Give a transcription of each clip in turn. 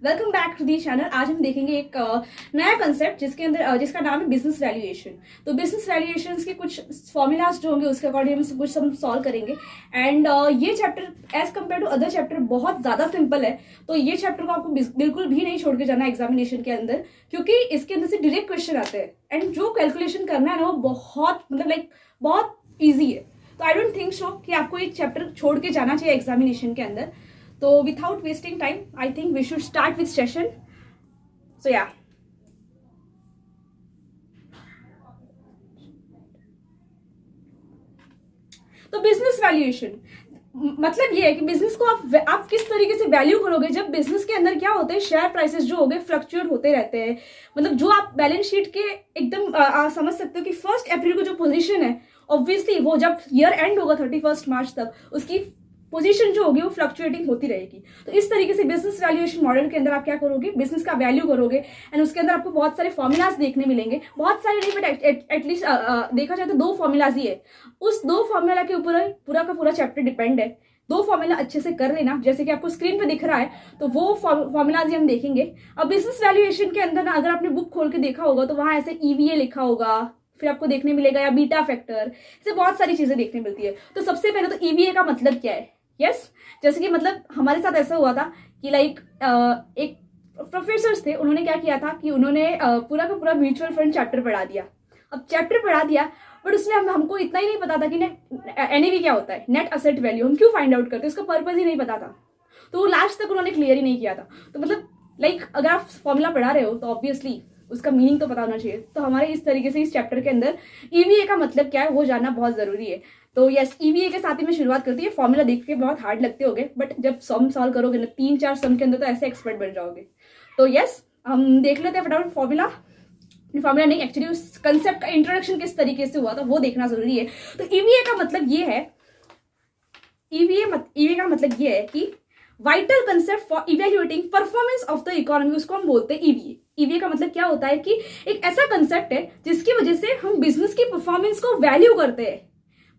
Welcome back to the channel. आज हम देखेंगे एक नया कंसेप्ट जिसका नाम है बिजनेस वैल्यूएशन। तो बिजनेस वैल्यूएशन के कुछ फॉर्मूलाज जो होंगे उसके अकॉर्डिंग हम कुछ हम सॉल्व करेंगे। एंड ये chapter as compare to other chapter बहुत ज्यादा सिंपल है। तो ये चैप्टर को आपको बिल्कुल भी नहीं छोड़ के जाना एग्जामिनेशन के अंदर, क्योंकि इसके अंदर से डायरेक्ट क्वेश्चन आते हैं एंड जो कैलकुलेशन करना है ना वो बहुत बहुत ईजी है। तो आई डोंट थिंक सो कि आपको ये चैप्टर छोड़ के जाना चाहिए एग्जामिनेशन के अंदर। So without wasting time, I think we should start with session. So yeah. तो बिजनेस वैल्यूएशन मतलब ये है कि बिजनेस को आप किस तरीके से वैल्यू करोगे। जब बिजनेस के अंदर क्या होते हैं, शेयर प्राइसेस जो हो गए फ्लक्चुएट होते रहते हैं। मतलब जो आप बैलेंस शीट के एकदम समझ सकते हो कि 1 अप्रैल को जो पोजीशन है, ऑब्वियसली वो जब ईयर एंड होगा 31 मार्च तक, उसकी पोजीशन जो होगी वो फ्लक्चुएटिंग होती रहेगी। तो इस तरीके से बिजनेस वैल्यूएशन मॉडल के अंदर आप क्या करोगे, बिजनेस का वैल्यू करोगे एंड उसके अंदर आपको बहुत सारे फॉर्मुलाज देखने मिलेंगे। बहुत सारे नहीं, बट एटलीस्ट देखा जाए तो 2 फॉर्मुलाज ही है। उस 2 फॉर्मूला के ऊपर पूरा का पूरा चैप्टर डिपेंड है। 2 फॉर्मूला अच्छे से कर लेना, जैसे कि आपको स्क्रीन पे दिख रहा है, तो वो फॉर्मुलाज ही हम देखेंगे। अब बिजनेस वैल्यूएशन के अंदर ना, अगर आपने बुक खोल के देखा होगा तो वहां ऐसे EVA लिखा होगा, फिर आपको देखने मिलेगा या बीटा फैक्टर, ऐसे बहुत सारी चीजें देखने मिलती है। तो सबसे पहले तो EVA का मतलब क्या है। यस, जैसे कि मतलब हमारे साथ ऐसा हुआ था कि एक प्रोफेसर्स थे, उन्होंने क्या किया था कि उन्होंने पूरा का पूरा म्यूचुअल फंड चैप्टर पढ़ा दिया। अब चैप्टर पढ़ा दिया, बट उसमें हमको इतना ही नहीं पता था कि NAV क्या होता है, नेट असेट वैल्यू, हम क्यों फाइंड आउट करते हैं, उसका पर्पज ही नहीं पता था। तो वो लास्ट तक उन्होंने क्लियर ही नहीं किया था। तो मतलब अगर आप फॉर्मूला पढ़ा रहे हो तो ऑब्वियसली उसका मीनिंग तो पता होना चाहिए। तो हमारे इस तरीके से इस चैप्टर के अंदर EVA का मतलब क्या है वो जानना बहुत जरूरी है। तो यस, EVA के साथ ही मैं शुरुआत करती है। फॉर्मूला देख के बहुत हार्ड लगते होगे, बट जब सम सॉल्व करोगे ना 3-4 सम के अंदर, तो ऐसे एक्सपर्ट बन जाओगे। तो यस, हम देख लेते हैं फटाफट फॉर्मूला नहीं, एक्चुअली उस कंसेप्ट का इंट्रोडक्शन किस तरीके से हुआ था वो देखना जरूरी है। तो EVA का मतलब ये है, EVA का मतलब ये है कि vital concept for evaluating performance of the economy, उसको हम बोलते हैं EVA का मतलब क्या होता है कि एक ऐसा कंसेप्ट है जिसकी वजह से हम बिजनेस की परफॉर्मेंस को वैल्यू करते हैं,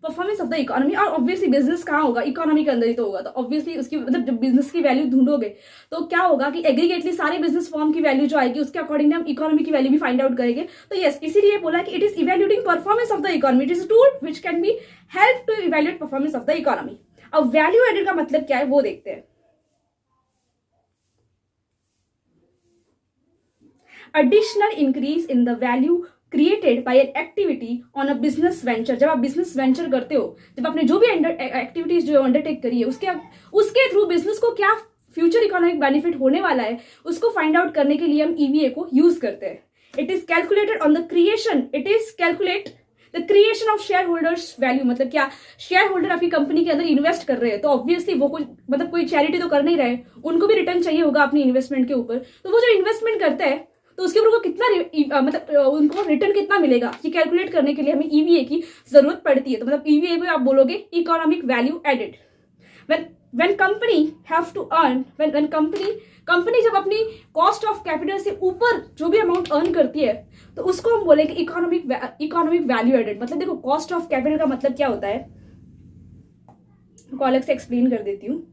परफॉर्मेंस ऑफ द इकोनॉमी। और ऑब्वियसली बिजनेस कहाँ होगा, इकोनॉमी के अंदर ही तो होगा। तो ऑब्वियसली उसकी मतलब जब बिजनेस की वैल्यू ढूंढोगे तो क्या होगा कि एग्रीगेटली सारे बिजनेस फॉर्म की वैल्यू जो आएगी उसके अकॉर्डिंग हम इकोनॉमी की वैल्यू भी फाइंड आउट करेंगे। तो यस, इसीलिए बोला कि it is evaluating performance of the economy, it is a tool which can be help to evaluate performance of the economy. अब वैल्यू एडेड का मतलब क्या है वो देखते हैं। Additional increase in the value created by an activity on a business venture। जब आप बिजनेस वेंचर करते हो, जब आपने जो भी एक्टिविटीज जो अंडरटेक करी है उसके थ्रू बिजनेस को क्या फ्यूचर इकोनॉमिक बेनिफिट होने वाला है, उसको फाइंड आउट करने के लिए हम EVA को यूज करते हैं। It is calculated on the creation, it is calculate the creation of share holders value. मतलब क्या, शेयर होल्डर आपकी कंपनी के अंदर इन्वेस्ट कर रहे हैं, तो ऑब्वियसली वो कोई चैरिटी तो कर नहीं रहे, उनको भी रिटर्न चाहिए होगा अपनी इन्वेस्टमेंट के ऊपर। तो वो जो इन्वेस्टमेंट करते हैं तो उसके ऊपर वो कितना उनको रिटर्न कितना मिलेगा, ये कैलकुलेट करने के लिए हमें EVA की जरूरत पड़ती है। तो मतलब EVA को आप बोलोगे economic value added. When company have to earn, when company जब अपनी कॉस्ट ऑफ कैपिटल से ऊपर जो भी अमाउंट अर्न करती है तो उसको हम बोलेंगे इकोनॉमिक वैल्यू एडेड। मतलब देखो, कॉस्ट ऑफ कैपिटल का मतलब क्या होता है, को अलग से एक्सप्लेन कर देती हूँ।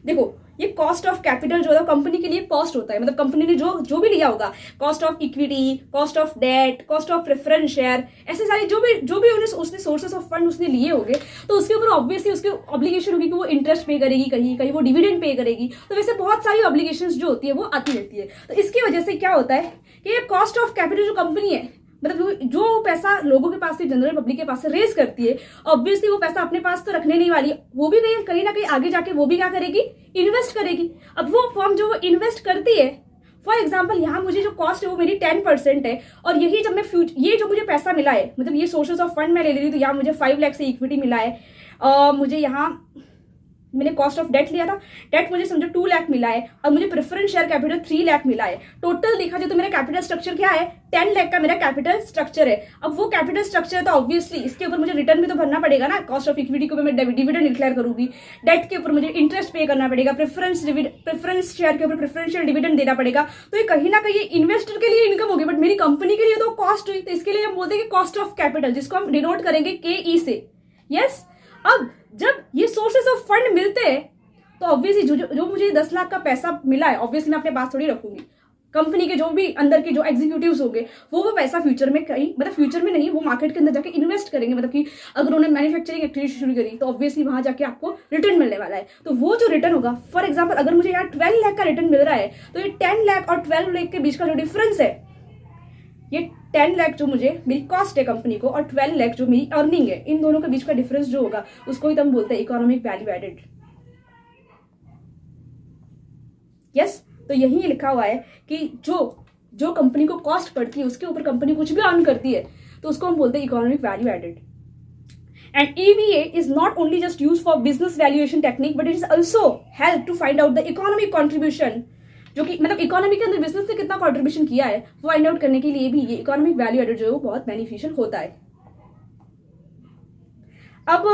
देखो, ये कॉस्ट ऑफ कैपिटल जो है कंपनी के लिए कॉस्ट होता है। मतलब कंपनी ने जो भी लिया होगा, cost of equity, cost of debt, cost of preference share, ऐसे सारे जो भी उसने सोर्सेस ऑफ फंड उसने लिए होंगे, तो उसके ऊपर ऑब्वियसली उसकी ऑब्लिगेशन होगी कि वो इंटरेस्ट पे करेगी, कहीं वो डिविडेंड पे करेगी। तो वैसे बहुत सारी ऑब्लिगेशन जो होती है वो आती रहती है। तो इसकी वजह से क्या होता है कि ये कॉस्ट ऑफ कैपिटल जो कंपनी है, मतलब जो पैसा लोगों के पास से, जनरल पब्लिक के पास से रेस करती है, ऑब्वियसली वो पैसा अपने पास तो रखने नहीं वाली, वो भी कहीं ना कहीं आगे जाके वो भी क्या करेगी, इन्वेस्ट करेगी। अब वो फर्म जो वो इन्वेस्ट करती है, फॉर एग्जाम्पल यहाँ मुझे जो कॉस्ट है वो मेरी 10% है, और यही जब मैं ये जो मुझे पैसा मिला है, मतलब ये सोर्सेस ऑफ फंड मैं ले रही हूँ, तो यहाँ मुझे 5 लाख से इक्विटी मिला है, मुझे यहाँ मैंने कॉस्ट ऑफ डेट लिया था, डेट मुझे समझो 2 लाख मिला है, और मुझे प्रेफरेंस शेयर कैपिटल 3 लाख मिला है। टोटल देखा जाए तो मेरा कैपिटल स्ट्रक्चर क्या है, 10 लाख का मेरा कैपिटल स्ट्रक्चर है। अब वो कैपिटल स्ट्रक्चर है तो ऑब्वियसली इसके ऊपर मुझे रिटर्न भी तो भरना पड़ेगा ना। कॉस्ट ऑफ इक्विटी को मैं डिविडेंड डिक्लेयर करूंगी, डेट के ऊपर मुझे इंटरेस्ट पे करना पड़ेगा, प्रेफरेंस शेयर के ऊपर प्रेफरेंशियल डिविडेंड देना पड़ेगा। तो ये कहीं ना कहीं इन्वेस्टर के लिए इनकम होगी, बट मेरी कंपनी के लिए तो कॉस्ट हुई। तो इसके लिए हम बोलते हैं कॉस्ट ऑफ कैपिटल, जिसको हम डिनोट करेंगे KE से। यस, अब जब ये सोर्सेस ऑफ फंड मिलते हैं तो ऑब्वियसली जो मुझे 10 लाख का पैसा मिला है, ऑब्वियसली मैं अपने पास थोड़ी रखूंगी। कंपनी के जो भी अंदर के जो एग्जीक्यूटिव्स होंगे वो पैसा फ्यूचर में कहीं, मतलब फ्यूचर में नहीं, वो मार्केट के अंदर जाके इन्वेस्ट करेंगे। मतलब कि अगर उन्होंने मैन्युफैक्चरिंग एक्टिविटी शुरू करी तो ऑब्वियसली वहां जाके आपको रिटर्न मिलने वाला है। तो वो जो रिटर्न होगा, फॉर एग्जाम्पल अगर मुझे यहाँ 12 लाख का रिटर्न मिल रहा है, तो ये 10 लाख और 12 लाख के बीच का जो डिफरेंस है, ये 10 लाख जो मुझे मेरी कॉस्ट है कंपनी को, और 12 लाख जो मेरी अर्निंग है, इन दोनों के बीच का डिफरेंस जो होगा उसको ही तो हम बोलते हैं इकोनॉमिक वैल्यू एडेड। यस, तो यही लिखा हुआ है कि जो कंपनी को कॉस्ट पड़ती है उसके ऊपर कंपनी कुछ भी अर्न करती है तो उसको हम बोलते हैं economic value added. And EVA is not only just use for business valuation technique but it is also help to find out the economic contribution, जो कि मतलब इकोनॉमी के अंदर बिजनेस ने कितना कॉन्ट्रीब्यूशन किया है वो फाइंड आउट करने के लिए भी ये इकोनॉमिक वैल्यू एडेड जो है वो बहुत बेनिफिशियल होता है। अब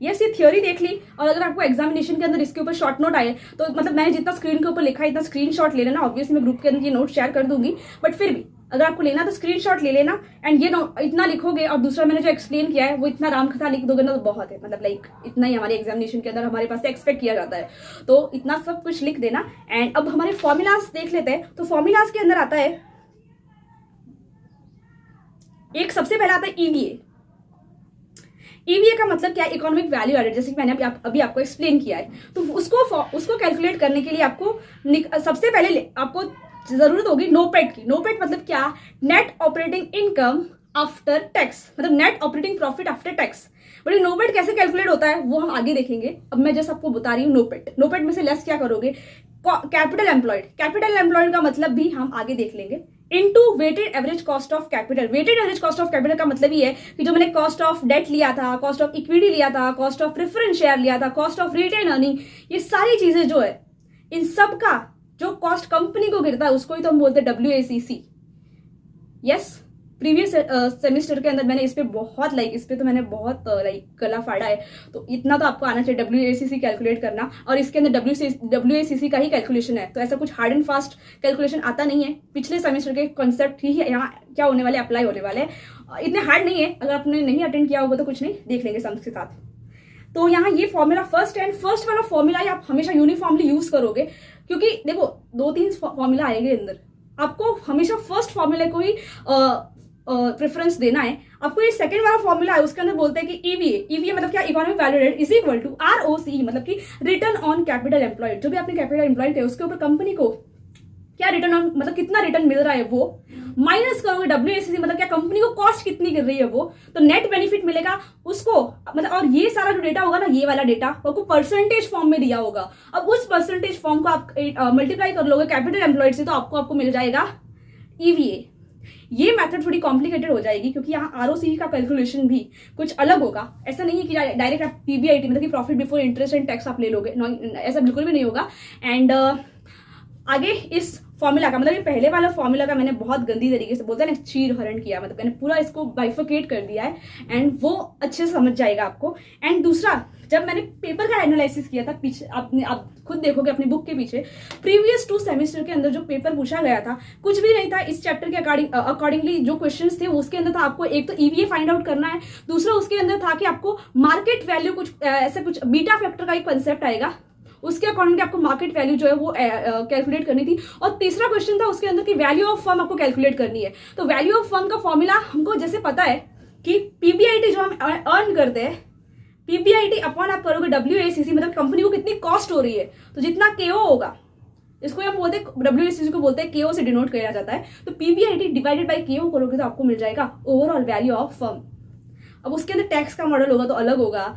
यस, ये थ्योरी देख ली, और अगर आपको एग्जामिनेशन के अंदर इसके ऊपर शॉर्ट नोट आए तो मतलब मैंने जितना स्क्रीन के ऊपर लिखा है इतना स्क्रीनशॉट ले लेना। ऑब्वियसली मैं ग्रुप के अंदर ये नोट शेयर कर दूंगी, बट फिर भी अगर आपको लेना तो स्क्रीनशॉट ले लेना। एंड ये इतना लिखोगे, और दूसरा मैंने जो एक्सप्लेन किया है वो इतना रामकथा लिख दोगे ना तो बहुत है, मतलब लाइक इतना ही हमारे एग्जामिनेशन के अंदर हमारे पास से एक्सपेक्ट किया जाता है, तो इतना सब कुछ लिख देना। एंड अब हमारे फॉर्मूलाज देख लेते हैं। तो फॉर्मूलाज के अंदर आता है एक, सबसे पहला आता है EVA। EVA का मतलब क्या है? इकोनॉमिक वैल्यू एडेड, जैसे कि मैंने अभी आपको एक्सप्लेन किया है। तो उसको कैलकुलेट करने के लिए आपको सबसे पहले आपको जरूरत होगी नोपेट की। नोपेट मतलब क्या? Net operating income after tax, मतलब net operating profit after tax. But ये नोपेट कैसे कैलकुलेट होता है वो हम आगे देखेंगे। अब मैं जस्ट आपको बता रही हूँ नोपेट में से लेस क्या करोगे? Capital employed. कैपिटल एम्प्लॉयड का मतलब भी हम आगे देख लेंगे। Into weighted average cost of capital. Weighted average cost of capital का मतलब ये है कि जो मैंने कॉस्ट ऑफ डेट लिया था, कॉस्ट ऑफ इक्विटी लिया था, कॉस्ट ऑफ प्रेफरेंस शेयर लिया था, कॉस्ट ऑफ रिटेन अर्निंग, ये सारी चीजें जो है इन सब का जो कॉस्ट कंपनी को गिरता है उसको ही तो हम बोलते हैं WACC। यस, प्रीवियस सेमेस्टर के अंदर मैंने इस पे तो मैंने बहुत गला फाड़ा है, तो इतना तो आपको आना चाहिए WACC कैलकुलेट करना। और इसके अंदर WACC का ही कैलकुलेशन है, तो ऐसा कुछ हार्ड एंड फास्ट कैलकुलेशन आता नहीं है। पिछले सेमेस्टर के कॉन्सेप्ट ही है यहाँ क्या होने वाले, अप्लाई होने वाले हैं। इतने हार्ड नहीं है, अगर आपने नहीं अटेंड किया होगा तो कुछ नहीं, देख लेंगे सम्स के साथ। तो यहाँ ये फॉर्मूला फर्स्ट वाला फॉर्मूला आप हमेशा यूनिफॉर्मली यूज करोगे, क्योंकि देखो 2-3 फॉर्मूला आएंगे अंदर, आपको हमेशा फर्स्ट फॉर्मूले को ही प्रेफरेंस देना है। आपको ये सेकंड वाला फॉर्मूला है उसके अंदर बोलते हैं कि EVA मतलब क्या? Economic value added is equal to ROCE, मतलब कि रिटर्न ऑन कैपिटल एम्प्लॉयड। जो भी आपने कैपिटल एम्प्लॉयड है उसके ऊपर कंपनी को क्या रिटर्न ऑन, मतलब कितना रिटर्न मिल रहा है वो, माइनस करोगे WACC मतलब क्या? कंपनी को कॉस्ट कितनी गिर रही है वो, तो नेट बेनिफिट मिलेगा उसको, मतलब। और ये सारा जो डेटा होगा ना, ये वाला डेटा आपको परसेंटेज फॉर्म में दिया होगा। अब उस परसेंटेज फॉर्म को आप मल्टीप्लाई कर लोगे कैपिटल एम्प्लॉयड से, तो आपको मिल जाएगा EVA। ये मेथड थोड़ी कॉम्प्लिकेटेड हो जाएगी क्योंकि यहाँ ROCE का कैलकुलेशन भी कुछ अलग होगा। ऐसा नहीं है कि डायरेक्ट आप PBIT मतलब कि profit before interest and tax आप ले लोगे, ऐसा बिल्कुल भी नहीं होगा। एंड आगे इस फॉर्मूला का मतलब ये पहले वाला फॉर्मूला का मैंने बहुत गंदी तरीके से बोलते हैं ना, चीर हरण किया, मतलब मैंने पूरा इसको बाइफिकेट कर दिया है एंड वो अच्छे से समझ जाएगा आपको। एंड दूसरा, जब मैंने पेपर का एनालिसिस किया था पीछे, आप खुद देखोगे अपनी बुक के पीछे, प्रीवियस 2 सेमेस्टर के अंदर जो पेपर पूछा गया था कुछ भी नहीं था इस चैप्टर के अकॉर्डिंगली। जो क्वेश्चंस थे उसके अंदर था आपको एक तो EVA फाइंड आउट करना है, दूसरा उसके अंदर था कि आपको मार्केट वैल्यू कुछ ऐसा कुछ बीटा फैक्टर का एक कंसेप्ट आएगा, उसके अकॉर्डिंग आपको मार्केट वैल्यू जो है वो कैलकुलेट करनी थी। और तीसरा क्वेश्चन था उसके अंदर की वैल्यू ऑफ फर्म आपको कैलकुलेट करनी है। तो वैल्यू ऑफ फर्म का फॉर्मूला हमको जैसे पता है कि PBIT जो हम अर्न करते हैं, PBIT अपॉन आप करोगे WACC मतलब कंपनी को कितनी कॉस्ट हो रही है, तो जितना KO होगा, इसको हम बोलते हैं WACC को बोलते हैं KO से डिनोट किया जाता है। तो PBIT डिवाइडेड बाई KO करोगे तो आपको मिल जाएगा ओवरऑल वैल्यू ऑफ फर्म। अब उसके अंदर टैक्स का मॉडल होगा तो अलग होगा,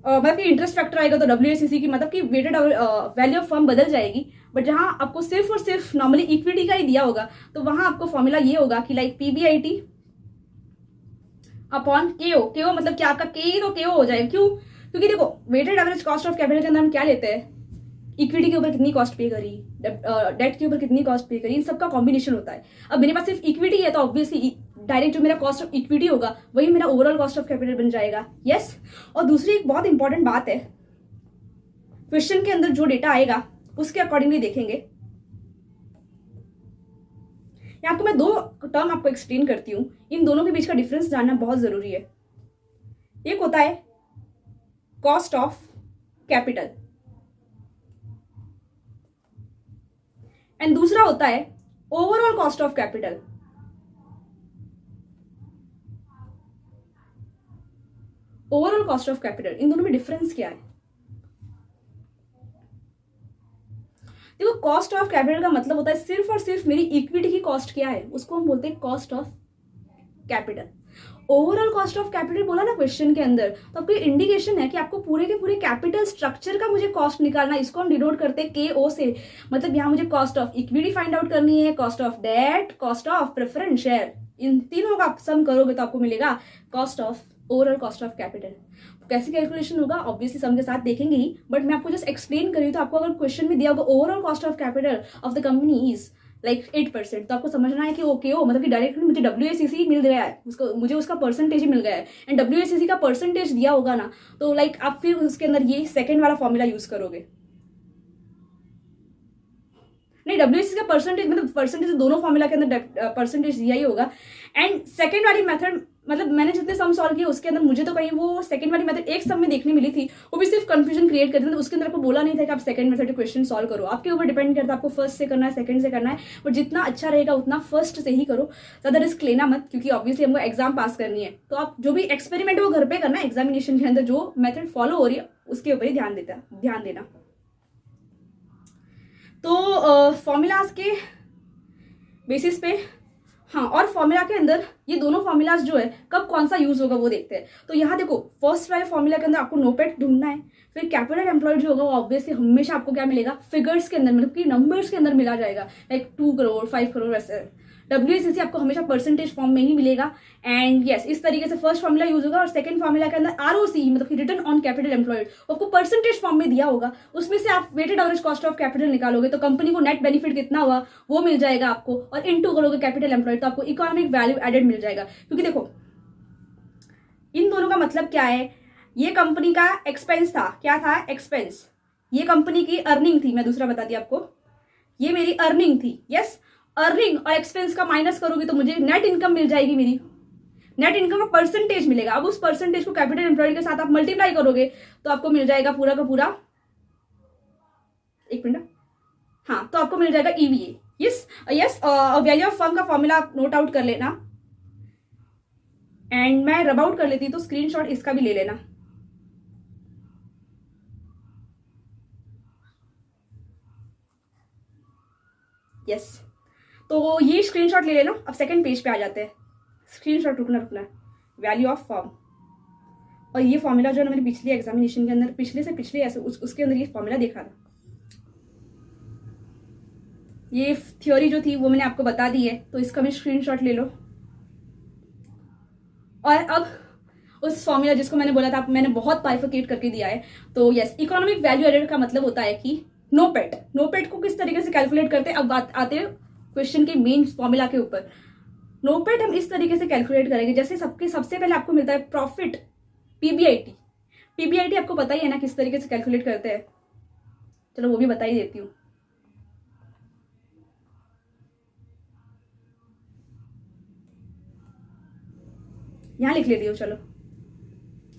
मतलब कि इंटरेस्ट फैक्टर आएगा तो WACC की मतलब कि वेटेड वैल्यू ऑफ फर्म बदल जाएगी। बट जहां आपको सिर्फ और सिर्फ नॉर्मली इक्विटी का ही दिया होगा तो वहां आपको फॉर्मूला ये होगा कि लाइक PBIT अपॉन KO मतलब क्या? आपका K तो KO हो जाएगा। क्यों? क्योंकि देखो weighted average cost of capital के अंदर हम क्या लेते हैं? इक्विटी के ऊपर कितनी कॉस्ट पे करी, डेट के ऊपर कितनी कॉस्ट पे करी, इन सबका कॉम्बिनेशन होता है। अब मेरे पास सिर्फ इक्विटी है तो ऑब्वियसली डायरेक्ट जो मेरा कॉस्ट ऑफ इक्विटी होगा वही मेरा ओवरऑल कॉस्ट ऑफ कैपिटल बन जाएगा। यस। और दूसरी एक बहुत इंपॉर्टेंट बात है, क्वेश्चन के अंदर जो डेटा आएगा उसके अकॉर्डिंगली देखेंगे। यहाँ आपको मैं 2 टर्म आपको एक्सप्लेन करती हूँ, इन दोनों के बीच का डिफरेंस जानना बहुत जरूरी है। एक होता है कॉस्ट ऑफ कैपिटल एंड दूसरा होता है overall cost of capital. Overall cost of capital, इन दोनों में डिफरेंस क्या है? देखो, कॉस्ट ऑफ कैपिटल का मतलब होता है सिर्फ और सिर्फ मेरी इक्विटी की कॉस्ट क्या है, उसको हम बोलते हैं cost of capital. Overall cost of capital बोला ना क्वेश्चन के अंदर, तो आपको इंडिकेशन है कि आपको पूरे के पूरे कैपिटल स्ट्रक्चर का मुझे कॉस्ट निकालना है। इसको हम डिनोट करते हैं KO से, मतलब यहाँ मुझे cost of equity find out करनी है, cost of debt, cost of preference share, इन तीनों का सम करोगे तो आपको मिलेगा cost of overall cost of capital. कैसे कैलकुलेशन होगा ऑब्वियसली सम के साथ देखेंगे ही, बट मैं आपको जस्ट एक्सप्लेन करी तो आपको अगर क्वेश्चन में दिया होगा overall cost of capital of the company is like 8%, तो आपको समझना है कि ओके मतलब कि डायरेक्टली मुझे WACC मिल गया है, उसको मुझे उसका परसेंटेज ही मिल गया है, एंड WACC का परसेंटेज दिया होगा ना, तो लाइक आप फिर उसके अंदर ये सेकेंड वाला फॉर्मूला यूज करोगे। नहीं, WACC का परसेंटेज मतलब परसेंटेज दोनों फॉर्मूला के अंदर परसेंटेज दिया ही होगा। एंड सेकेंड वाली मेथड, मतलब मैंने जितने सम सॉल्व किए उसके अंदर मुझे तो कहीं वो सेकंड वाली मेथड एक सम में देखने मिली थी, वो भी सिर्फ कंफ्यूजन क्रिएट करती थी। उसके अंदर आपको बोला नहीं था कि आप सेकंड मेथड के क्वेश्चन सॉल्व करो, आपके ऊपर डिपेंड करता है आपको फर्स्ट से करना है सेकंड से करना है, बट जितना अच्छा रहेगा उतना फर्स्ट से ही करो, ज्यादा रिस्क लेना मत, क्योंकि ऑब्वियसली हमको एग्जाम पास करनी है। तो आप जो भी एक्सपेरिमेंट है वो घर पे करना है, एग्जामिनेशन के अंदर जो मेथड फॉलो हो रही है उसके ऊपर ही ध्यान देना। तो फॉर्मूलाज के बेसिस पे, हाँ, और फॉर्मूला के अंदर ये दोनों फॉर्मूलाज जो है कब कौन सा यूज होगा वो देखते हैं। तो यहाँ देखो, फर्स्ट वाले फॉर्मूला के अंदर आपको नोपेट ढूंढना है, फिर कैपिटल एम्प्लॉयड जो होगा वो ऑब्वियसली हमेशा आपको क्या मिलेगा, फिगर्स के अंदर, मतलब कि नंबर्स के अंदर मिला जाएगा, लाइक 2 करोड़ 5 करोड़ ऐसे। WACC आपको हमेशा परसेंटेज फॉर्म में ही मिलेगा। एंड यस, इस तरीके से फर्स्ट फॉर्मूला यूज होगा, और सेकंड फॉर्मूला के अंदर ROC मतलब कि रिटर्न ऑन कैपिटल एम्प्लॉयड आपको परसेंटेज फॉर्म में दिया होगा, उसमें से आप weighted average cost of capital निकालोगे तो कंपनी को नेट बेनिफिट कितना हुआ वो मिल जाएगा आपको, और इनटू करोगे कैपिटल एम्प्लॉयड तो आपको इकोनॉमिक वैल्यू एडेड मिल जाएगा। क्योंकि देखो इन दोनों का मतलब क्या है, ये कंपनी का एक्सपेंस था, क्या था एक्सपेंस, ये कंपनी की अर्निंग थी, मैं दूसरा बताती आपको, ये मेरी अर्निंग थी। यस, अर्निंग और एक्सपेंस का माइनस करोगे तो मुझे नेट इनकम मिल जाएगी, मेरी नेट इनकम का परसेंटेज मिलेगा। अब उस परसेंटेज को कैपिटल एम्प्लॉयड के साथ आप मल्टीप्लाई करोगे तो आपको मिल जाएगा पूरा का पूरा, एक मिनट, हाँ, तो आपको मिल जाएगा EVA। Yes, value of firm का फॉर्मूला आप नोट आउट कर लेना, एंड मैं रब आउट कर लेती तो स्क्रीनशॉट इसका भी ले लेना। यस, तो ये स्क्रीनशॉट ले लेना। अब सेकंड पेज पे आ जाते हैं, स्क्रीनशॉट रुकना है, वैल्यू ऑफ फर्म, और ये फॉर्मूला जो है मैंने पिछले एग्जामिनेशन के अंदर, पिछले ऐसे उसके अंदर ये फॉर्मूला देखा था, ये थ्योरी जो थी वो मैंने आपको बता दी है, तो इसका भी स्क्रीनशॉट ले लो। और अब उस फॉर्मूला जिसको मैंने बोला था मैंने बहुत बाइफरकेट करके दिया है। तो यस, इकोनॉमिक वैल्यू एडेड का मतलब होता है कि नोपेट को किस तरीके से कैलकुलेट करते हैं। अब बात आते हैं क्वेश्चन के मेन फॉर्मूला के ऊपर। नोपेट हम इस तरीके से कैलकुलेट करेंगे, जैसे सबसे पहले आपको मिलता है प्रॉफिट, पीबीआईटी आपको पता ही है ना किस तरीके से कैलकुलेट करते हैं, चलो वो भी बता ही देती हूँ। यहां लिख लेती हूँ, चलो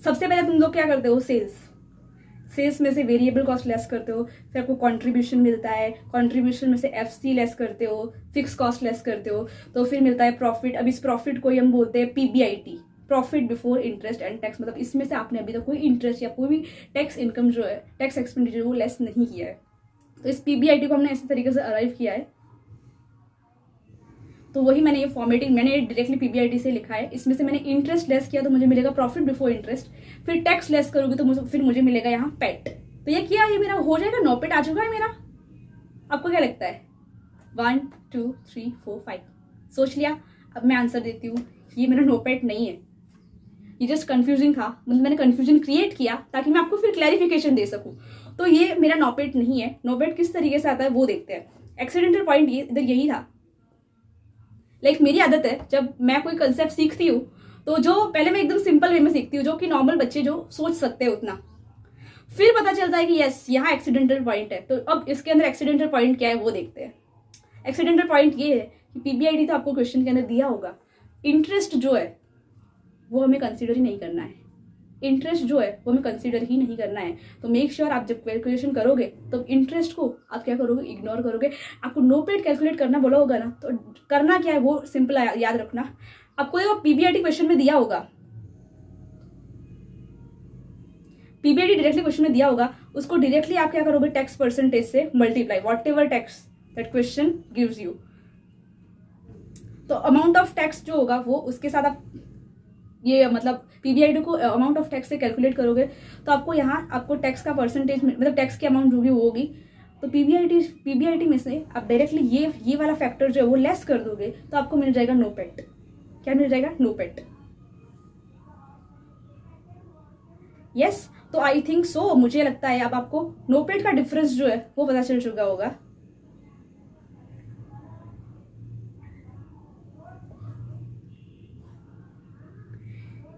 सबसे पहले तुम लोग क्या करते हो, सेल्स में से वेरिएबल कॉस्ट लेस करते हो, फिर आपको कंट्रीब्यूशन मिलता है, कंट्रीब्यूशन में से FC लेस करते हो, फिक्स कॉस्ट लेस करते हो, तो फिर मिलता है प्रॉफिट। अब इस प्रॉफिट को ही हम बोलते हैं PBIT, profit before interest and tax, मतलब इसमें से आपने अभी तक कोई इंटरेस्ट या कोई भी टैक्स इनकम जो है, टैक्स एक्सपेंडिचर वो लेस नहीं किया है, तो इस PBIT को हमने इसी तरीके से अराइव किया है। तो वही मैंने ये फॉर्मेटिंग मैंने डायरेक्टली PBIT से लिखा है, इसमें से मैंने इंटरेस्ट लेस किया तो मुझे मिलेगा प्रॉफिट बिफोर इंटरेस्ट, फिर टैक्स लेस करोगे तो फिर मुझे मिलेगा यहाँ पेट। तो ये किया, ये मेरा हो जाएगा, नोपेट आ चुका है मेरा। आपको क्या लगता है, 1 2 3 4 5 सोच लिया। अब मैं आंसर देती हूँ, ये मेरा नोपेट नहीं है, ये जस्ट कंफ्यूजिंग था, मतलब मैंने कंफ्यूजन क्रिएट किया ताकि मैं आपको फिर क्लैरिफिकेशन दे सकूं। तो ये मेरा नोपेट नहीं है। नोपेट किस तरीके से आता है वो देखते हैं। एक्सीडेंटल पॉइंट ये इधर यही था, लाइक मेरी आदत है जब मैं कोई कंसेप्ट सीखती हूँ तो जो पहले मैं एकदम सिंपल वे में सीखती हूँ, जो कि नॉर्मल बच्चे जो सोच सकते हैं उतना, फिर पता चलता है कि यस यहाँ एक्सीडेंटल पॉइंट है। तो अब इसके अंदर एक्सीडेंटल पॉइंट क्या है वो देखते हैं। एक्सीडेंटल पॉइंट ये है कि PBIT तो आपको क्वेश्चन के अंदर दिया होगा, इंटरेस्ट जो है वो हमें कंसिडर ही नहीं करना है। इंटरेस्ट जो है वो हमें कंसीडर ही नहीं करना है। तो मेक श्योर आप जब कैलकुलेशन करोगे तो इंटरेस्ट को आप क्या करोगे, इग्नोर करोगे। आपको नो पेड कैलकुलेट करना बोला होगा ना, तो करना क्या है वो सिंपल याद रखना। आपको देखो पीबीआईटी क्वेश्चन में दिया होगा, पीबीआईटी डायरेक्टली क्वेश्चन में दिया होगा, उसको डायरेक्टली आप क्या करोगे, टैक्स परसेंटेज से multiply, what ever tax that question gives you. तो अमाउंट ऑफ टैक्स जो होगा वो उसके साथ आप ये मतलब पीबीआईटी को अमाउंट ऑफ टैक्स से कैलकुलेट करोगे, तो आपको यहाँ आपको टैक्स का परसेंटेज मतलब टैक्स की अमाउंट जो भी होगी, तो पीबीआईटी में से आप डायरेक्टली ये वाला फैक्टर जो है वो लेस कर दोगे, तो आपको मिल जाएगा नो पेड। क्या मिल जाएगा, नो पेड। यस, तो आई थिंक सो, मुझे लगता है अब आपको नो पेड का डिफरेंस जो है वो पता चल चुका होगा।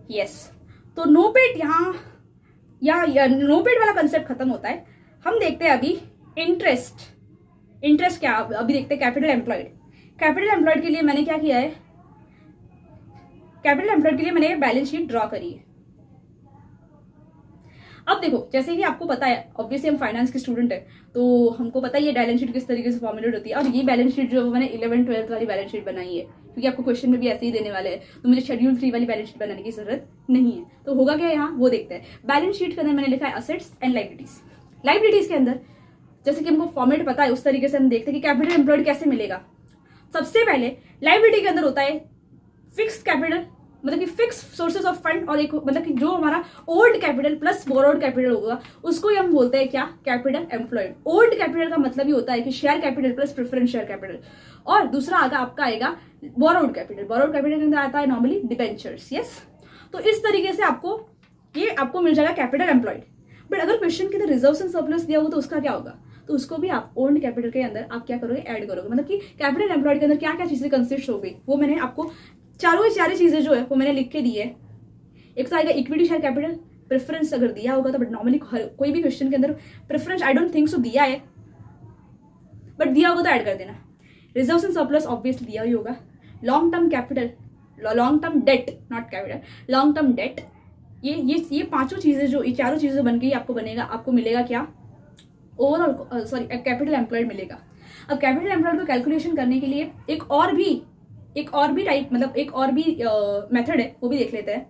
यस, तो नो पेड यहाँ या नो पेड वाला कंसेप्ट खत्म होता है। हम देखते हैं अभी इंटरेस्ट क्या, अभी देखते हैं कैपिटल एम्प्लॉयड। कैपिटल एम्प्लॉयड के लिए मैंने क्या किया है, कैपिटल एम्प्लॉयड के लिए मैंने बैलेंस शीट ड्रॉ करी है। अब देखो, जैसे कि आपको पता है, ऑब्वियसली हम फाइनेंस के स्टूडेंट है, तो हमको पता है ये बैलेंस शीट किस तरीके से फॉर्मुलेट होती है। और ये बैलेंस शीट जो मैंने 11th-12th वाली बैलेंस शीट बनाई है, क्योंकि आपको क्वेश्चन में भी ऐसे ही देने वाले हैं, तो मुझे शेड्यूल 3 वाली बैलेंस शीट बनाने की जरूरत नहीं है। तो होगा क्या यहाँ, वो देखते हैं। बैलेंस शीट के अंदर मैंने लिखा है असेट्स एंड लाइबिलिटीज। लाइबिलिटीज के अंदर जैसे कि हमको फॉर्मेट पता है, उस तरीके से हम देखते हैं कि कैपिटल एम्प्लॉयड कैसे मिलेगा। सबसे पहले लाइबिलिटी के अंदर होता है फिक्स कैपिटल, मतलब कि फिक्स सोर्सेज ऑफ फंड, और एक मतलब कि जो हमारा old capital plus borrowed capital होगा उसको ही हम बोलते हैं क्या, कैपिटल एम्प्लॉयड। ओल्ड कैपिटल का मतलब ही होता है कि share capital plus preference share capital, और दूसरा आपका आएगा बोरोड कैपिटल। बोरोड कैपिटल के अंदर आता है नॉर्मली डिबेंचर्स। यस, तो इस तरीके से आपको मिल जाएगा कैपिटल एम्प्लॉयड। बट अगर क्वेश्चन के अंदर रिजर्व्स एंड सरप्लस दिया हो तो उसका क्या होगा, तो उसको भी आप ओल्ड कैपिटल के अंदर आप क्या करोगे, ऐड करोगे। मतलब कि कैपिटल एम्प्लॉयड के अंदर क्या क्या चीजें कंसिस्ट हो गई वो मैंने आपको चारों चीजें जो है वो मैंने लिख के दी है। एक तो आएगा इक्विटी शेयर कैपिटल, प्रेफरेंस अगर दिया होगा तो, बट नॉर्मली कोई भी क्वेश्चन के अंदर preference I don't think so दिया है, बट दिया होगा तो ऐड कर देना। रिजर्व्स एंड सरप्लस ऑब्वियसली दिया ही होगा। Long term capital, long term date, not capital, long term date, ये पांचों चीजें जो, ये चारों चीजें बन के आपको मिलेगा क्या, ओवरऑल सॉरी कैपिटल एम्प्लॉयड मिलेगा। अब कैपिटल एम्प्लॉयड को कैलकुलेशन करने के लिए एक और भी टाइप, मतलब एक और भी मेथड है, वो भी देख लेते हैं।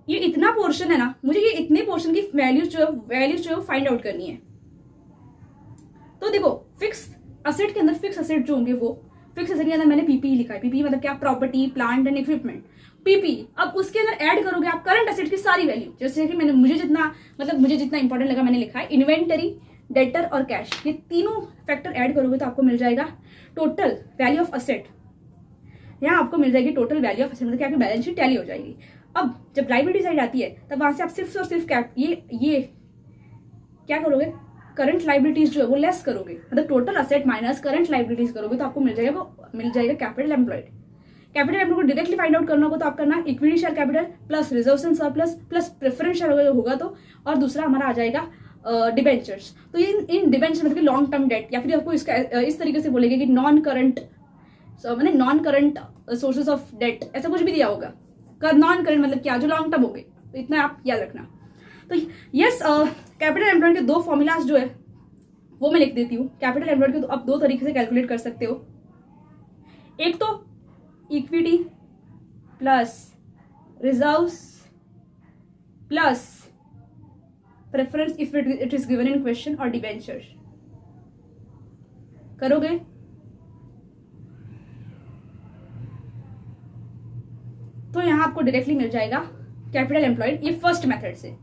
ये इतना पोर्शन है ना, मुझे ये इतने पोर्शन की वैल्यूज जो है फाइंड आउट करनी है। तो देखो, फिक्स असेट के अंदर फिक्स असेट जो होंगे वो फिक्स असेट के अंदर मैंने पीपी लिखा है। पीपी मतलब क्या, property plant and equipment. PP, अब उसके अंदर ऐड करोगे आप करंट असेट की सारी वैल्यू, जैसे कि मुझे जितना इंपॉर्टेंट लगा मैंने लिखा है, इन्वेंटरी, डेटर और कैश। ये तीनों फैक्टर ऐड करोगे तो आपको मिल जाएगा टोटल वैल्यू ऑफ असेट। यहाँ आपको मिल जाएगी टोटल वैल्यू ऑफ असेट, मतलब कि आपकी बैलेंस शीट टैली हो जाएगी। अब जब लायबिलिटी साइड आती है तब वहां से आप सिर्फ और सिर्फ ये क्या करोगे, करंट लायबिलिटीज जो है वो लेस करोगे, मतलब total asset minus current liabilities करोगे तो आपको मिल जाएगा कैपिटल एम्प्लॉयड। कैपिटल एम्प्लॉयड को डायरेक्टली फाइंड आउट करना होगा तो आप करना equity share capital plus reserves and surplus plus preference share होगा तो, और दूसरा हमारा आ जाएगा डिबेंचर्स। तो इन डिबेंचर मतलब लॉन्ग टर्म डेट, या फिर आपको इसका इस तरीके से बोलेंगे कि non current sources of debt, ऐसा कुछ भी दिया होगा। नॉन करंट मतलब क्या, जो लॉन्ग टर्म हो गए, तो इतना आप याद रखना। तो यस, कैपिटल एम्प्लॉयड के दो फॉर्मूलाज जो है वो मैं लिख देती हूँ। कैपिटल एम्प्लॉयड के तो आप दो तरीके से कैलकुलेट कर सकते हो। एक तो equity plus reserves plus preference if it is given in question, और डिबेंचर करोगे तो यहां आपको डायरेक्टली मिल जाएगा कैपिटल एम्प्लॉयड, ये फर्स्ट मेथड से।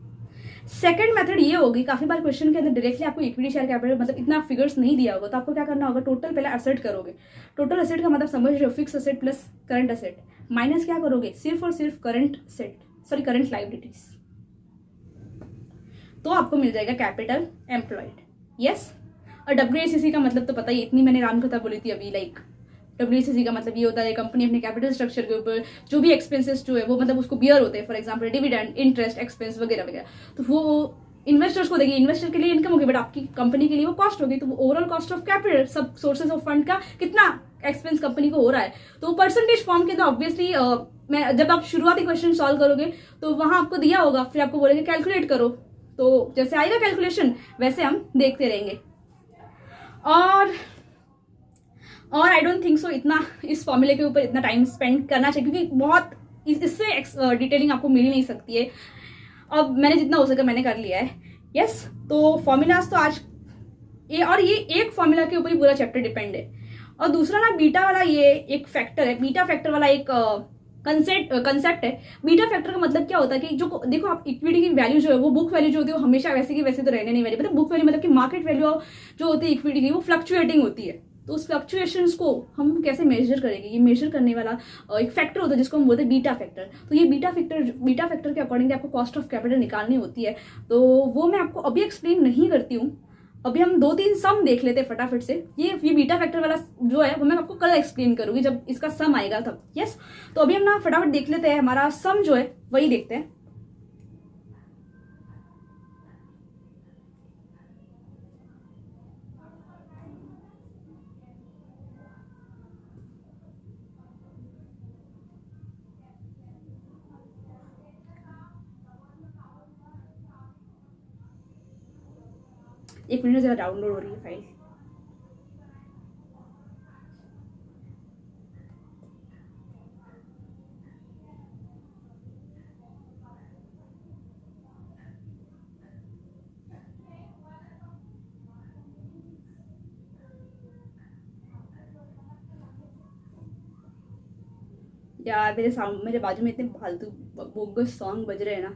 सेकंड मेथड ये होगी, काफी बार क्वेश्चन के अंदर डायरेक्टली आपको इक्विटी शेयर कैपिटल मतलब इतना फिगर्स नहीं दिया होगा, तो आपको क्या करना होगा, टोटल पहले असेट करोगे। टोटल असेट का मतलब समझ रहे हो, fix asset plus current asset, minus क्या करोगे, सिर्फ और सिर्फ करंट लायबिलिटीज, तो आपको मिल जाएगा कैपिटल एम्प्लॉयड। यस, और WACC का मतलब तो पता ही, इतनी मैंने रामकथा बोली थी अभी। लाइक WACC का मतलब ये होता है कंपनी अपने कैपिटल स्ट्रक्चर के ऊपर जो भी एक्सपेंसेस जो है वो मतलब उसको बियर होते हैं, for example dividend, interest, expense वगैरह वगैरह, तो वो इन्वेस्टर्स को देगी, इन्वेस्टर के लिए इनकम होगी, बट आपकी कंपनी के लिए वो कॉस्ट होगी। तो वो ओवरऑल कॉस्ट ऑफ कैपिटल, सब सोर्सेज ऑफ फंड का कितना एक्सपेंस कंपनी को हो रहा है, तो परसेंटेज फॉर्म के अंदर ऑब्वियसली मैं जब आप शुरुआती क्वेश्चन सॉल्व करोगे तो वहां आपको दिया होगा, फिर आपको बोलेंगे कैलकुलेट करो, तो जैसे आएगा कैलकुलेशन वैसे हम देखते रहेंगे। और आई डोंट थिंक सो इतना इस फॉर्मूले के ऊपर इतना टाइम स्पेंड करना चाहिए, क्योंकि बहुत इससे डिटेलिंग आपको मिल ही नहीं सकती है। अब मैंने जितना हो सका मैंने कर लिया है। यस, तो फॉर्मूलाज तो आज ये एक फॉर्मूला के ऊपर ही पूरा चैप्टर डिपेंड है। और दूसरा ना बीटा वाला ये एक फैक्टर है, बीटा फैक्टर वाला एक कंसेप्ट है। बीटा फैक्टर का मतलब क्या होता है कि जो देखो आप इक्विटी की वैल्यू जो है वो बुक वैल्यू जो होती है वो हमेशा वैसे की वैसे तो रहने नहीं वाली। मतलब बुक वैल्यू मतलब कि मार्केट वैल्यू जो होती है इक्विटी की वो फ्लक्चुएटिंग होती है। तो उस फ्लक्चुएशंस को हम कैसे मेजर करेंगे, ये मेजर करने वाला एक फैक्टर होता है जिसको हम बोलते हैं बीटा फैक्टर। तो ये बीटा फैक्टर के अकॉर्डिंग आपको कॉस्ट ऑफ कैपिटल निकालनी होती है। तो वो मैं आपको अभी एक्सप्लेन नहीं करती हूँ, अभी हम 2-3 सम देख लेते हैं फटाफट से। ये बीटा फैक्टर वाला जो है वो मैं आपको कल एक्सप्लेन करूंगी जब इसका सम आएगा तब। यस, तो अभी हम ना फटाफट देख लेते हैं, हमारा सम जो है वही देखते हैं। एक मिनट जरा डाउनलोड हो रही है फाइल। यार मेरे बाजू में इतने फालतू बोगस सॉन्ग बज रहे हैं ना।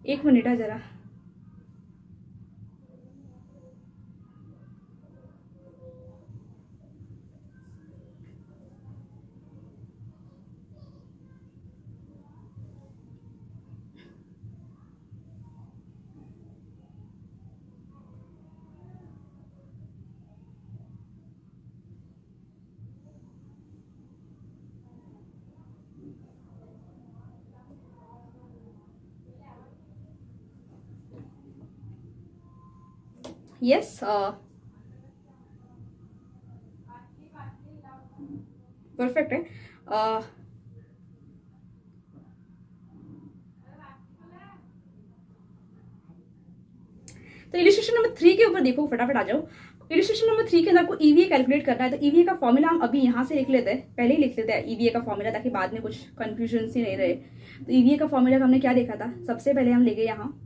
एक मिनट है जरा। यस, परफेक्ट है। तो इलिस्ट्रेशन नंबर 3 के ऊपर देखो, फटाफट आ जाओ। इलिस्ट्रेशन नंबर 3 के अंदर आपको ईवीए कैलकुलेट करना है। तो ईवीए का फॉर्मूला हम अभी यहाँ से लिख लेते हैं, पहले ही लिख लेते हैं ईवीए का फॉर्मूला, ताकि बाद में कुछ कंफ्यूजन ही नहीं रहे। तो ईवीए का फॉर्मूला हमने क्या देखा था, सबसे पहले हम ले गए यहाँ,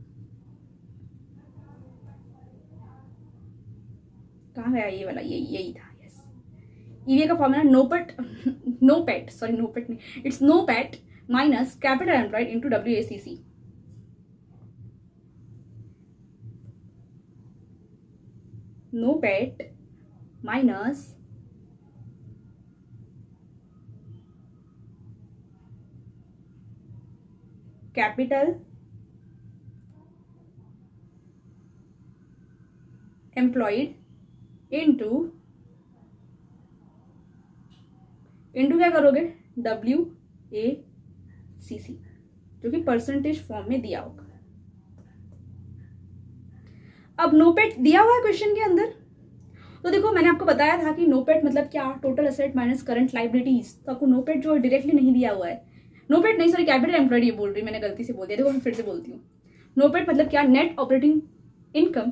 कहाँ गया ये वाला, यही था। यस, ईवीए का फॉर्मूला नोपेट नहीं, it's NOPAT minus capital employed into WACC। NOPAT minus capital employed into क्या करोगे, WACC, जो कि परसेंटेज फॉर्म में दिया होगा। अब नोपेट दिया हुआ है क्वेश्चन के अंदर, तो देखो मैंने आपको बताया था कि नोपेट मतलब क्या, total asset minus current liabilities. तो आपको नोपेट जो डायरेक्टली नहीं दिया हुआ है, नोपेट नहीं सॉरी कैपिटल एम्प्लॉयड ये बोल रही, मैंने गलती से बोल दिया, देखो मैं फिर से बोलती हूँ। नोपेट मतलब क्या, net operating income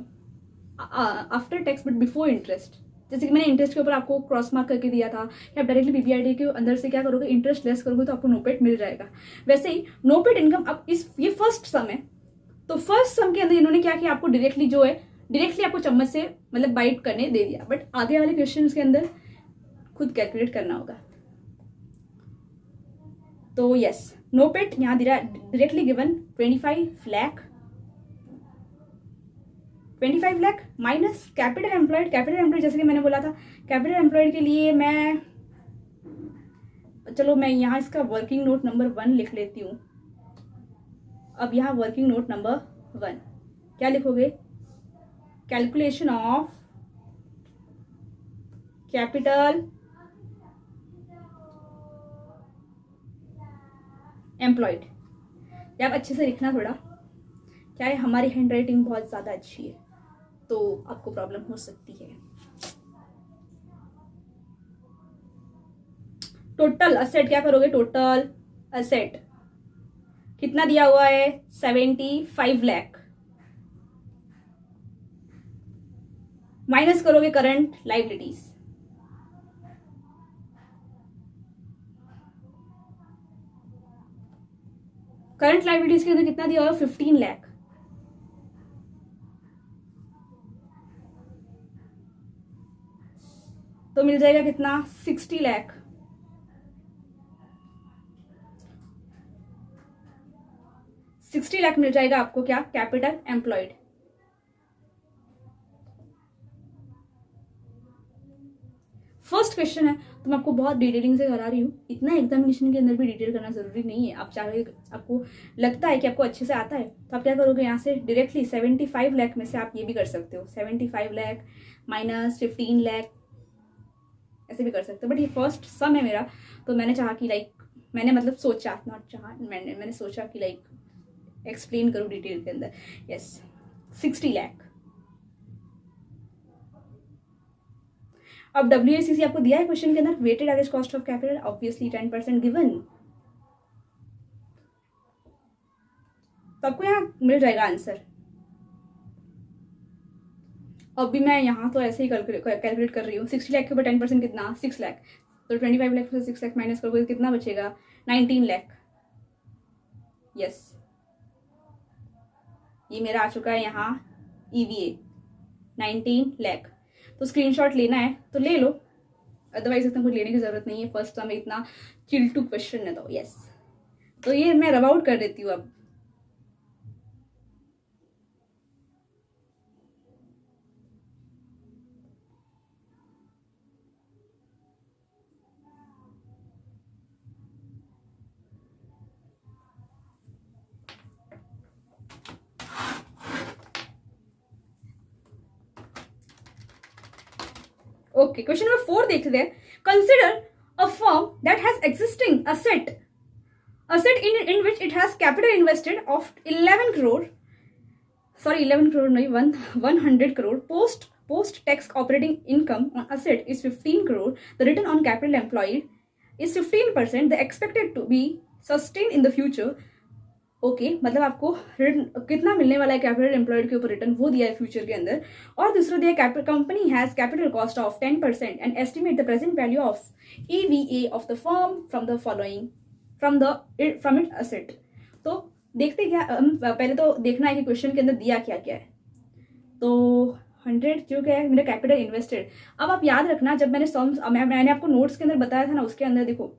after tax but before interest. जैसे कि मैंने इंटरेस्ट के ऊपर आपको क्रॉस मार्क करके दिया था, या डायरेक्टली PPID के अंदर से क्या करोगे, इंटरेस्ट लेस करोगे तो आपको नोपेट मिल जाएगा। वैसे ही नोपेट इनकम, अब ये फर्स्ट सम है, तो फर्स्ट सम के अंदर इन्होंने क्या किया, आपको डायरेक्टली आपको चम्मच से मतलब बाइट करने दे दिया, बट आगे वाले क्वेश्चन के अंदर खुद कैलकुलेट करना होगा। तो यस, नोपेट यहाँ directly given 25 lakh minus capital employed जैसे कि मैंने बोला था, कैपिटल एम्प्लॉयड के लिए मैं यहाँ इसका वर्किंग नोट नंबर 1 लिख लेती हूँ। अब यहाँ वर्किंग नोट नंबर 1 क्या लिखोगे, कैलकुलेशन ऑफ कैपिटल एम्प्लॉयड। आप अच्छे से लिखना थोड़ा, क्या है हमारी हैंड राइटिंग बहुत ज़्यादा अच्छी है तो आपको प्रॉब्लम हो सकती है। टोटल असेट क्या करोगे, टोटल असेट कितना दिया हुआ है, 75 लाख, माइनस करोगे करंट लाइबिलिटीज, करंट लाइबिलिटीज के अंदर कितना दिया हुआ है, 15 लाख, तो मिल जाएगा कितना, 60 लाख। 60 लाख मिल जाएगा आपको क्या, कैपिटल एम्प्लॉयड। फर्स्ट क्वेश्चन है तो मैं आपको बहुत डिटेलिंग से करा रही हूँ, इतना एग्जामिनेशन के अंदर भी डिटेल करना जरूरी नहीं है। आप चाहे, आपको लगता है कि आपको अच्छे से आता है तो आप क्या करोगे, यहाँ से डायरेक्टली 75 लाख में से आप ये भी कर सकते हो, 75 लाख माइनस 15 लाख, ऐसे भी कर सकते हो। बट ये फर्स्ट सम है मेरा, तो मैंने चाहा कि मैंने मतलब सोचा, नॉट चाहा, मैंने सोचा कि एक्सप्लेन करूँ डिटेल के अंदर। यस, 60 लाख। अब WACC आपको दिया है क्वेश्चन के अंदर, weighted average cost of capital, obviously 10% given, तो आपको यहाँ मिल जाएगा आंसर। अब भी मैं यहाँ तो ऐसे ही कैलकुलेट कर रही हूँ, 60 लाख के ऊपर 10% कितना, 6 लाख, तो 25 लाख से 6 लाख माइनस करोगे कितना बचेगा, 19 लाख। यस, ये मेरा आ चुका है यहाँ EVA 19 लाख। तो स्क्रीनशॉट लेना है तो ले लो, अदरवाइज इतना कुछ लेने की जरूरत नहीं है, फर्स्ट टाइम इतना चिल टू क्वेश्चन है तो। यस, तो ये मैं रब आउट कर देती हूँ अब। ओके, क्वेश्चन नंबर 4 देखते हैं। Consider a firm that has existing asset in which it has capital invested of 11 crore, sorry 11 crore नहीं, 100 crore, post tax operating income on asset is 15 crore, the return on capital employed is 15%, the expected to be sustained in the future। Okay, मतलब आपको कितना मिलने वाला है capital employed के ऊपर return, वो दिया है फ्यूचर के अंदर। और दूसरा दिया है company has capital cost of 10% and estimate the present value of EVA of the firm from it asset. तो देखते क्या, पहले तो देखना है कि क्वेश्चन के अंदर दिया क्या क्या है। तो 100 जो क्या है मेरा कैपिटल इन्वेस्टेड। अब आप याद रखना, जब मैंने सम्स मैंने आपको नोट्स के अंदर बताया था ना, उसके अंदर देखो,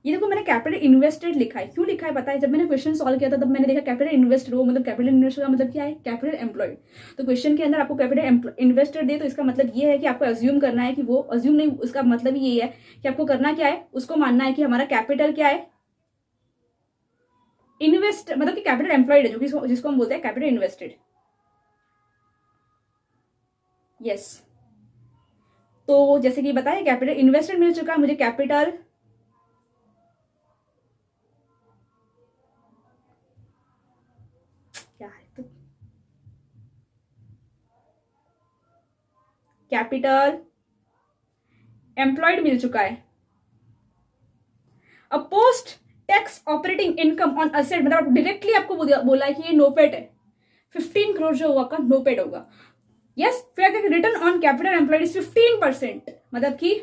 ये देखो मैंने कैपिटल इन्वेस्टेड लिखा है। क्यों लिखा है पता है, जब मैंने क्वेश्चन सॉल्व किया था तब मैंने देखा कैपिटल इन्वेस्टेड हो, मतलब कैपिटल इन्वेस्टेड का मतलब क्या है, कैपिटल एम्प्लॉयड। तो क्वेश्चन के अंदर आपको कैपिटल इन्वेस्टेड दे तो इसका मतलब ये है कि आपको अज्यूम करना है कि वो, अज्यूम नहीं, उसका मतलब ये है कि आपको करना क्या है, उसको मानना है कि हमारा कैपिटल क्या है, इन्वेस्ट, मतलब कि कैपिटल एम्प्लॉयड है, जो जिसको हम बोलते हैं कैपिटल इन्वेस्टेड। यस, तो जैसे कि बताया कैपिटल इन्वेस्टेड मिल चुका है मुझे, कैपिटल कैपिटल एम्प्लॉयड मिल चुका है। अब post tax operating income on asset, मतलब डायरेक्टली आपको बोला है कि ये नोपेड है, 15 करोड़ जो होगा का नोपेड होगा। यस, फिर return on capital employed is 15%, मतलब कि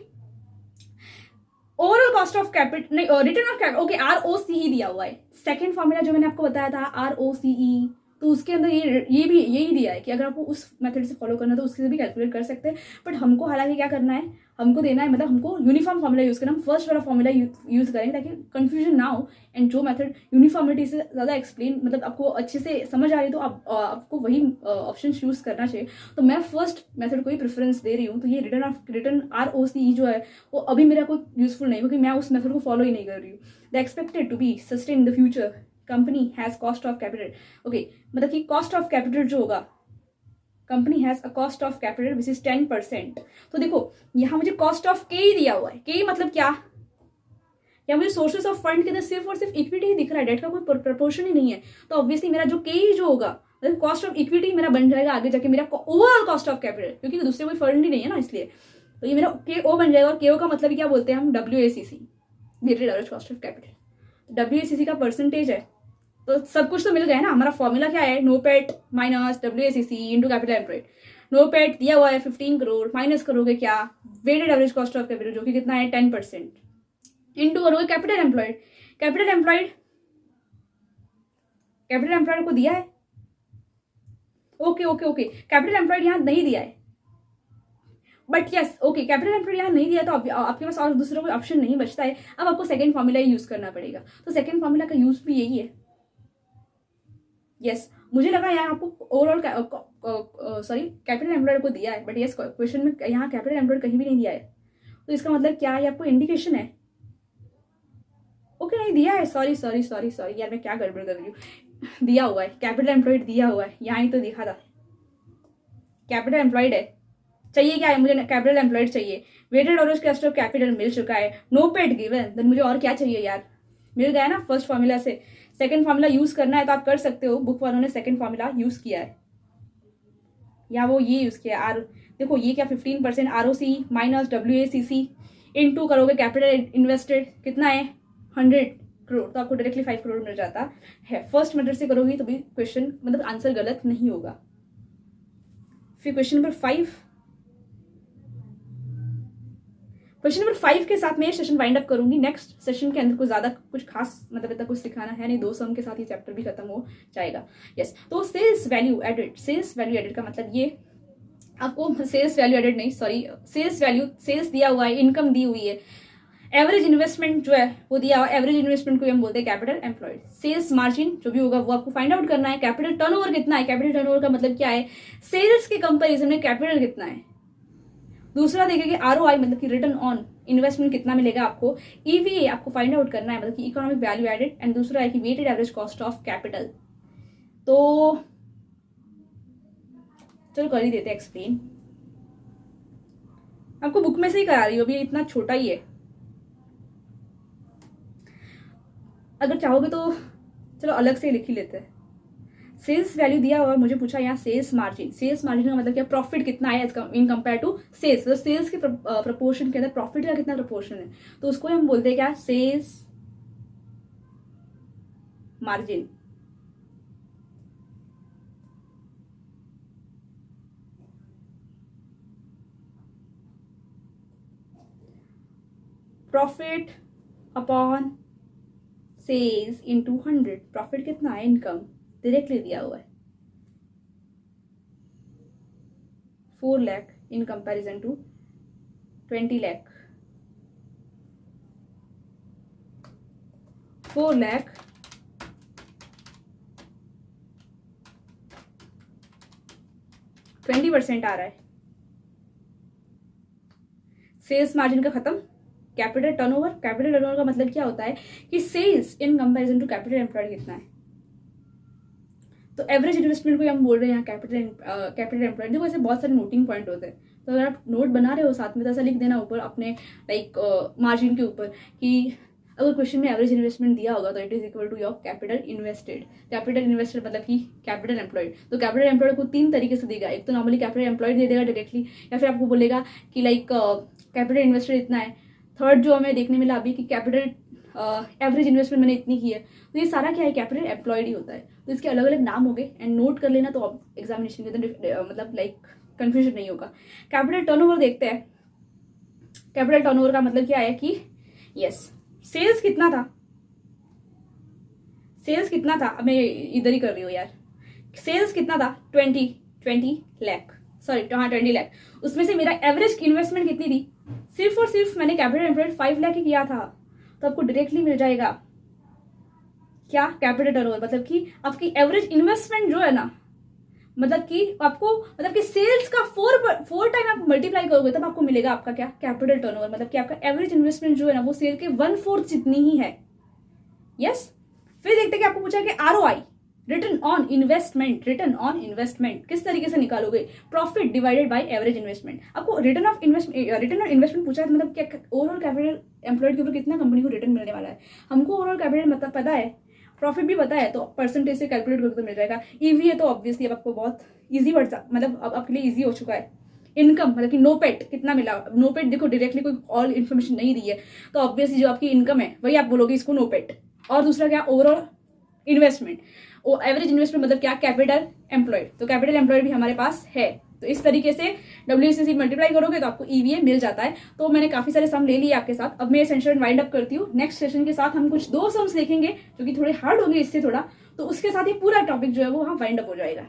ओवरऑल कॉस्ट ऑफ कैपिटल नहीं, return of capital, okay, ROCE दिया हुआ है। सेकेंड फॉर्मूला जो मैंने आपको बताया था ROCE, तो उसके अंदर ये भी यही दिया है कि अगर आपको उस मेथड से फॉलो करना है तो उससे भी कैलकुलेट कर सकते हैं। बट हमको हालांकि क्या करना है, हमको देना है, मतलब हमको यूनिफॉर्म फॉर्मूला यूज करना, हम फर्स्ट वाला फॉर्मूला यूज करेंगे ताकि कंफ्यूजन ना हो। एंड जो मेथड यूनिफॉर्मिटी से ज़्यादा एक्सप्लेन, मतलब आपको अच्छे से समझ आ रही है तो आपको वही ऑप्शन यूज करना चाहिए। तो मैं फर्स्ट मेथड को ही प्रेफरेंस दे रही हूँ। तो ये रिटर्न ROCE जो है वो अभी मेरा कोई यूजफुल नहीं, क्योंकि मैं उस मेथड को फॉलो ही नहीं कर रही हूँ। The expected to be sustain in the future, company has cost of capital, okay, मतलब कि कॉस्ट ऑफ कैपिटल जो होगा, company has a cost of capital which is 10%। तो देखो यहाँ मुझे कॉस्ट ऑफ के ही दिया हुआ है, के मतलब क्या, या मुझे सोर्सेस ऑफ फंड के अंदर सिर्फ और सिर्फ इक्विटी ही दिख रहा है, डेट का कोई प्रपोर्शन ही नहीं है, तो ऑब्वियसली मेरा जो के जो होगा कॉस्ट ऑफ इक्विटी मेरा बन जाएगा आगे जाके मेरा ओवरऑल कॉस्ट ऑफ कैपिटल, क्योंकि दूसरे कोई फंड ही नहीं है ना, इसलिए तो ये मेरा के ओ बन जाएगा। और के ओ का मतलब क्या बोलते हैं हम, WACC, weighted average cost of capital. WACC का परसेंटेज है, तो सब कुछ तो मिल गया है ना। हमारा फॉर्मूला क्या है, NOPAT minus WACC into capital employed. NOPAT दिया हुआ है 15 करोड़, माइनस करोगे क्या, weighted average cost of capital जो कि कितना है 10%, इंटू करोगे कैपिटल एम्प्लॉयड। कैपिटल एम्प्लॉयड को दिया है, ओके कैपिटल एम्प्लॉयड यहाँ नहीं दिया है, but yes okay capital employed यहाँ नहीं दिया, तो आपके पास और दूसरा कोई ऑप्शन नहीं बचता है। अब आपको सेकंड फॉर्मूला यूज करना पड़ेगा, तो सेकंड फॉर्मूला का यूज भी यही है। यस मुझे लगा यहाँ आपको ओवरऑल कैपिटल एम्प्लॉयड को दिया है, बट यस क्वेश्चन में यहाँ कैपिटल एम्प्लॉयड कहीं भी नहीं दिया है, तो इसका मतलब क्या है, आपको इंडिकेशन है। ओके नहीं दिया है, सॉरी यार मैं क्या गड़बड़ कर रही हूँ, दिया हुआ है कैपिटल एम्प्लॉयड, दिया हुआ है, यहाँ ही तो दिखा था कैपिटल एम्प्लॉयड है। चाहिए क्या है मुझे, कैपिटल एम्प्लॉयड चाहिए, weighted average cost of capital मिल चुका है, NOPAT गिवन, देन मुझे और क्या चाहिए यार, मिल गया ना फर्स्ट फॉर्मूला से। सेकंड फॉर्मूला यूज करना है तो आप कर सकते हो, बुक वालों ने सेकंड फॉर्मूला यूज किया है, या वो ये यूज किया है देखो ये क्या 15% ROC माइनस WACC इनटू करोगे कैपिटल इन्वेस्टेड कितना है 100 करोड़, तो आपको डायरेक्टली 5 करोड़ मिल जाता है। फर्स्ट मेथड से करोगी तो भी क्वेश्चन मतलब आंसर गलत नहीं होगा। फिर क्वेश्चन नंबर 5 के साथ मैं ये सेशन वाइंड अप करूंगी। नेक्स्ट सेशन के अंदर कुछ ज्यादा कुछ खास मतलब इतना कुछ सिखाना है नहीं, 2 सम के साथ ये चैप्टर भी खत्म हो जाएगा। यस तो सेल्स वैल्यू एडेड का मतलब ये आपको सेल्स वैल्यू एडेड नहीं, सॉरी सेल्स दिया हुआ है, इनकम दी हुई है, एवरेज इन्वेस्टमेंट जो है वो दिया हुआ है, एवरेज इन्वेस्टमेंट को हम बोलते हैं कैपिटल एम्प्लॉयड। सेल्स मार्जिन जो भी होगा वो आपको फाइंड आउट करना है। कैपिटल टर्नओवर कितना है, कैपिटल टर्नओवर का मतलब क्या है, सेल्स के कंपैरिजन में कैपिटल कितना है। दूसरा देखेंगे ROI मतलब कि रिटर्न ऑन इन्वेस्टमेंट कितना मिलेगा आपको। EVA आपको फाइंड आउट करना है मतलब कि इकोनॉमिक वैल्यू एडेड, एंड दूसरा है कि weighted average cost of capital. तो चलो कर ही देते हैं एक्सप्लेन, आपको बुक में से ही करा रही हूँ, अभी इतना छोटा ही है, अगर चाहोगे तो चलो अलग से लिख ही लेते हैं। सेल्स वैल्यू दिया हुआ, मुझे पूछा यहाँ सेल्स मार्जिन का मतलब क्या, प्रॉफिट कितना है इन कंपेयर टू सेल्स, मतलब सेल्स के प्रपोर्शन के अंदर प्रॉफिट का कितना प्रपोर्शन है, तो उसको हम बोलते हैं क्या, sales margin. Profit upon sales into 100, profit कितना है, इनकम डायरेक्टली दिया हुआ है 4 lakh in comparison to 20 lakh, 4 lakh 20% आ रहा है। सेल्स मार्जिन का खत्म, कैपिटल टर्नओवर का मतलब क्या होता है कि sales in comparison to capital employed कितना है, तो एवरेज इन्वेस्टमेंट को हम बोल रहे हैं यहाँ कैपिटल एम्प्लॉयड। देखो ऐसे बहुत सारे नोटिंग पॉइंट होते हैं, तो अगर आप नोट बना रहे हो साथ में तो ऐसा लिख देना ऊपर अपने मार्जिन के ऊपर कि अगर क्वेश्चन में एवरेज इन्वेस्टमेंट दिया होगा तो it is equal to your capital invested. Capital invested मतलब कि कैपिटल एम्प्लॉयड, तो कैपिटल एम्प्लॉयड को 3 तरीके से देगा, एक तो नॉर्मली कैपिटल एम्प्लॉयड दे देगा डायरेक्टली, या फिर आपको बोलेगा कि कैपिटल इन्वेस्टेड इतना है। थर्ड जो हमें देखने मिला अभी कि कैपिटल एवरेज इन्वेस्टमेंट मैंने इतनी की है, तो ये सारा क्या है, कैपिटल एम्प्लॉयड ही होता है। तो इसके अलग अलग नाम हो गए एंड नोट कर लेना, तो एग्जामिनेशन के अंदर मतलब कंफ्यूजन नहीं होगा। कैपिटल टर्नओवर देखते हैं। कैपिटल टर्नओवर का मतलब क्या है कि यस सेल्स कितना था, अब मैं इधर ही कर रही हूँ यार, सेल्स कितना था 20 लाख, सॉरी हाँ 20 लाख, उसमें से मेरा एवरेज इन्वेस्टमेंट कितनी थी, सिर्फ और सिर्फ मैंने कैपिटल एम्प्लॉयड 5 लाख ही किया था, तो आपको डायरेक्टली मिल जाएगा क्या, कैपिटल टर्नओवर, मतलब कि आपकी एवरेज इन्वेस्टमेंट जो है ना, मतलब कि आपको मतलब कि सेल्स का 4 टाइम आप मल्टीप्लाई करोगे तब आपको मिलेगा आपका क्या, कैपिटल टर्नओवर, मतलब कि आपका एवरेज इन्वेस्टमेंट जो है ना वो सेल के 1/4 जितनी ही है। यस फिर देखते हैं कि आपको पूछा कि ROI रिटर्न ऑन इन्वेस्टमेंट किस तरीके से निकालोगे, profit divided by average investment. आपको रिटर्न ऑन इन्वेस्टमेंट पूछा है, मतलब क्या ओवरऑल कैपिटल एम्प्लॉयड के ऊपर कितना कंपनी को रिटर्न मिलने वाला है, हमको ओवरऑल कैपिटल मतलब पता है, प्रॉफिट भी पता है, तो परसेंटेज से कैलकुलेट करके तो मिल जाएगा। ईवी है तो ऑब्वियसली अब आपको बहुत ईजी मतलब अब आपके लिए ईजी हो चुका है। इनकम मतलब कि नो पेट कितना मिला, नो पेट देखो डायरेक्टली कोई ऑल इन्फॉर्मेशन नहीं दी है, तो ऑब्वियसली जो आपकी इनकम है वही आप बोलोगे इसको नो पेट। और दूसरा क्या, ओवरऑल इन्वेस्टमेंट, एवरेज इन्वेस्टमेंट मतलब क्या, कैपिटल एम्प्लॉयड, तो कैपिटल एम्प्लॉयड भी हमारे पास है। तो इस तरीके से WCC मल्टीप्लाई करोगे तो आपको EVA मिल जाता है। तो मैंने काफी सारे सम ले लिए आपके साथ, अब मैं सेशन वाइंड अप करती हूँ। नेक्स्ट सेशन के साथ हम कुछ 2 सम्स देखेंगे जो कि थोड़े हार्ड होंगे इससे थोड़ा, तो उसके साथ ही पूरा टॉपिक जो है वो वहाँ वाइंड अप हो जाएगा।